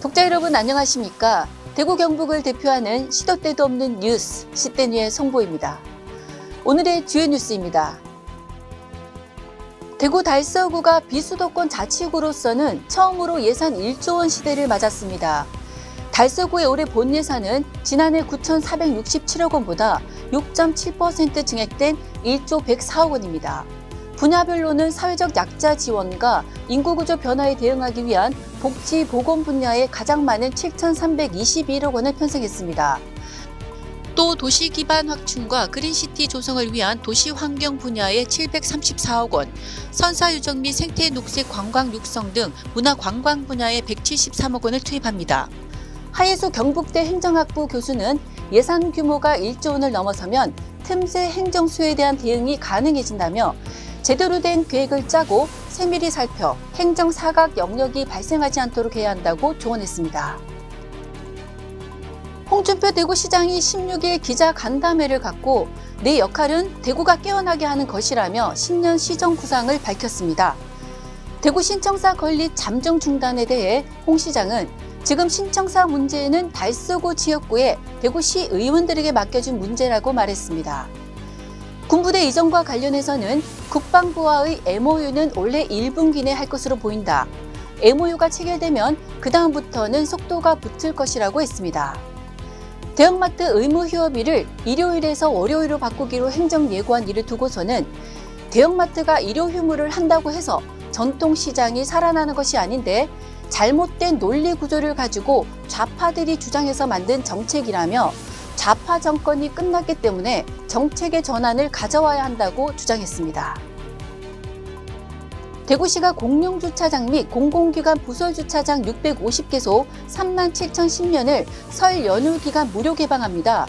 독자 여러분 안녕하십니까? 대구 경북을 대표하는 시도 때도 없는 뉴스 시대뉴의 송보입니다. 오늘의 주요 뉴스입니다. 대구 달서구가 비수도권 자치구로서는 처음으로 예산 1조 원 시대를 맞았습니다. 달서구의 올해 본 예산은 지난해 9,467억 원보다 6.7% 증액된 1조 104억 원입니다. 분야별로는 사회적 약자 지원과 인구구조 변화에 대응하기 위한 복지, 보건 분야에 가장 많은 7,321억 원을 편성했습니다. 또 도시 기반 확충과 그린시티 조성을 위한 도시 환경 분야에 734억 원, 선사 유적 및 생태 녹색 관광 육성 등 문화 관광 분야에 173억 원을 투입합니다. 하예수 경북대 행정학부 교수는 예산 규모가 1조 원을 넘어서면 틈새 행정 수요에 대한 대응이 가능해진다며 제대로 된 계획을 짜고 세밀히 살펴 행정 사각 영역이 발생하지 않도록 해야 한다고 조언했습니다. 홍준표 대구시장이 16일 기자 간담회를 갖고 내 역할은 대구가 깨어나게 하는 것이라며 신년 시정 구상을 밝혔습니다. 대구 신청사 건립 잠정 중단에 대해 홍 시장은 지금 신청사 문제는 달서구 지역구의 대구시 의원들에게 맡겨준 문제라고 말했습니다. 군부대 이전과 관련해서는 국방부와의 MOU는 올해 1분기 내 할 것으로 보인다. MOU가 체결되면 그 다음부터는 속도가 붙을 것이라고 했습니다. 대형마트 의무 휴업일을 일요일에서 월요일로 바꾸기로 행정 예고한 일을 두고서는 대형마트가 일요 휴무를 한다고 해서 전통시장이 살아나는 것이 아닌데 잘못된 논리 구조를 가지고 좌파들이 주장해서 만든 정책이라며 좌파 정권이 끝났기 때문에 정책의 전환을 가져와야 한다고 주장했습니다. 대구시가 공용주차장 및 공공기관 부설주차장 650개소 37,010면을 설 연휴 기간 무료 개방합니다.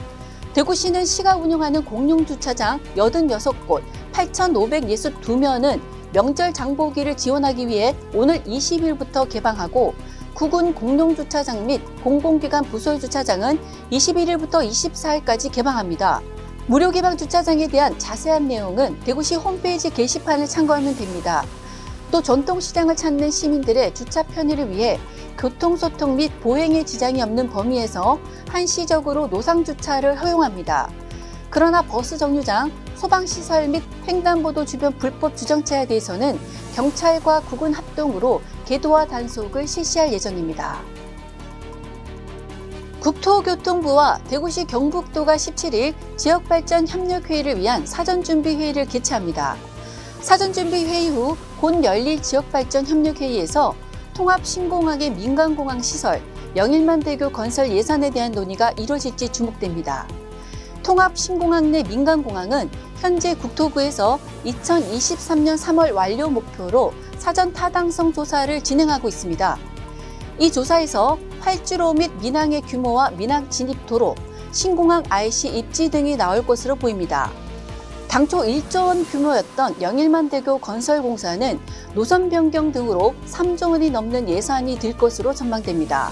대구시는 시가 운영하는 공용주차장 86곳 8,562면은 명절 장보기를 지원하기 위해 오늘 20일부터 개방하고 구군 공용주차장 및 공공기관 부설주차장은 21일부터 24일까지 개방합니다. 무료 개방 주차장에 대한 자세한 내용은 대구시 홈페이지 게시판을 참고하면 됩니다. 또 전통시장을 찾는 시민들의 주차 편의를 위해 교통소통 및 보행에 지장이 없는 범위에서 한시적으로 노상주차를 허용합니다. 그러나 버스 정류장, 소방시설 및 횡단보도 주변 불법 주정차에 대해서는 경찰과 구군 합동으로 계도와 단속을 실시할 예정입니다. 국토교통부와 대구시 경북도가 17일 지역발전 협력회의를 위한 사전준비회의를 개최합니다. 사전준비회의 후 곧 열릴 지역발전 협력회의에서 통합신공항의 민간공항 시설, 영일만대교 건설 예산에 대한 논의가 이뤄질지 주목됩니다. 통합신공항 내 민간공항은 현재 국토부에서 2023년 3월 완료 목표로 사전 타당성 조사를 진행하고 있습니다. 이 조사에서 활주로 및 민항의 규모와 민항 진입도로, 신공항 IC 입지 등이 나올 것으로 보입니다. 당초 1조 원 규모였던 영일만대교 건설 공사는 노선 변경 등으로 3조 원이 넘는 예산이 들 것으로 전망됩니다.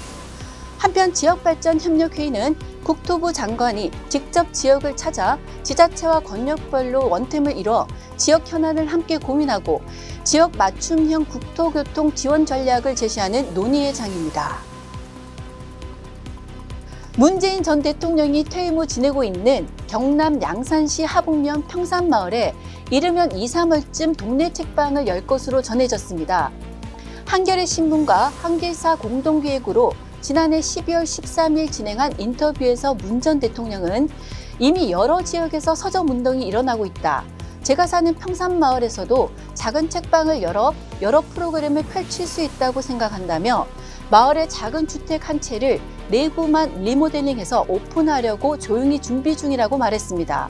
한편 지역발전협력회의는 국토부 장관이 직접 지역을 찾아 지자체와 권역별로 원팀을 이뤄 지역 현안을 함께 고민하고 지역 맞춤형 국토교통 지원 전략을 제시하는 논의의 장입니다. 문재인 전 대통령이 퇴임 후 지내고 있는 경남 양산시 하북면 평산마을에 이르면 2, 3월쯤 동네 책방을 열 것으로 전해졌습니다. 한겨레 신문과 한길사 공동기획으로 지난해 12월 13일 진행한 인터뷰에서 문 전 대통령은 이미 여러 지역에서 서점 운동이 일어나고 있다. 제가 사는 평산마을에서도 작은 책방을 열어 여러 프로그램을 펼칠 수 있다고 생각한다며 마을의 작은 주택 한 채를 내부만 리모델링해서 오픈하려고 조용히 준비 중이라고 말했습니다.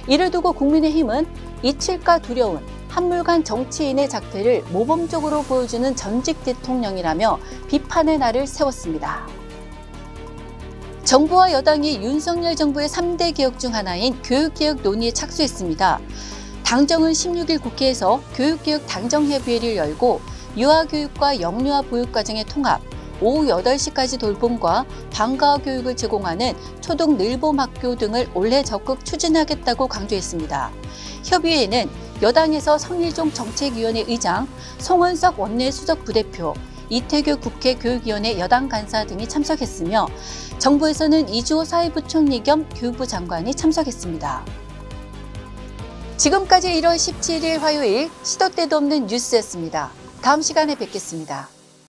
이를 두고 국민의힘은 이칠까 두려운 한물간 정치인의 작태를 모범적으로 보여주는 전직 대통령이라며 비판의 날을 세웠습니다. 정부와 여당이 윤석열 정부의 3대 개혁 중 하나인 교육개혁 논의에 착수했습니다. 당정은 16일 국회에서 교육개혁 당정협의회를 열고 유아교육과 영유아 보육과정의 통합, 오후 8시까지 돌봄과 방과후 교육을 제공하는 초등 늘봄학교 등을 올해 적극 추진하겠다고 강조했습니다. 협의회에는 여당에서 성일종 정책위원회 의장, 송원석 원내수석 부대표, 이태규 국회 교육위원회 여당 간사 등이 참석했으며 정부에서는 이주호 사회부총리 겸 교육부 장관이 참석했습니다. 지금까지 1월 17일 화요일 시도 때도 없는 뉴스였습니다. 다음 시간에 뵙겠습니다.